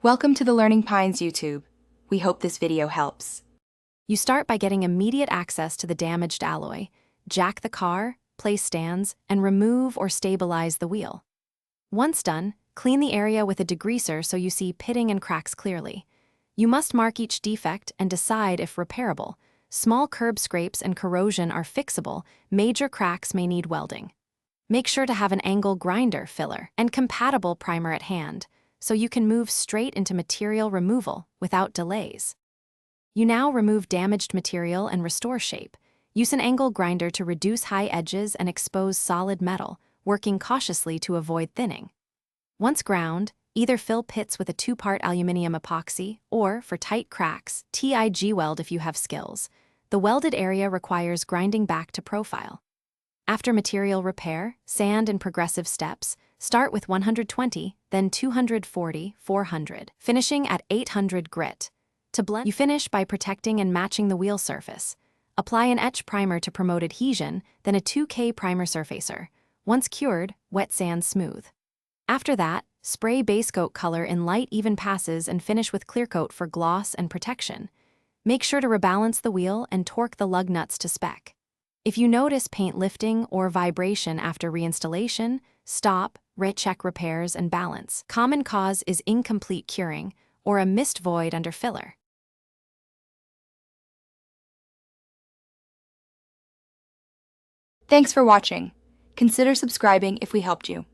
Welcome to the Learning Pines YouTube. We hope this video helps. You start by getting immediate access to the damaged alloy, jack the car, place stands, and remove or stabilize the wheel. Once done, clean the area with a degreaser so you see pitting and cracks clearly. You must mark each defect and decide if repairable. Small curb scrapes and corrosion are fixable, major cracks may need welding. Make sure to have an angle grinder filler and compatible primer at hand, so you can move straight into material removal without delays. You now remove damaged material and restore shape. Use an angle grinder to reduce high edges and expose solid metal, working cautiously to avoid thinning. Once ground, either fill pits with a 2-part aluminum epoxy or, for tight cracks, TIG weld if you have skills. The welded area requires grinding back to profile. After material repair, sand and progressive steps, start with 120, then 240, 400, finishing at 800 grit. To blend, you finish by protecting and matching the wheel surface. Apply an etch primer to promote adhesion, then a 2K primer surfacer. Once cured, wet sand smooth. After that, spray base coat color in light even passes and finish with clear coat for gloss and protection. Make sure to rebalance the wheel and torque the lug nuts to spec. If you notice paint lifting or vibration after reinstallation, stop, recheck repairs, and balance. Common cause is incomplete curing or a missed void under filler. Thanks for watching. Consider subscribing if we helped you.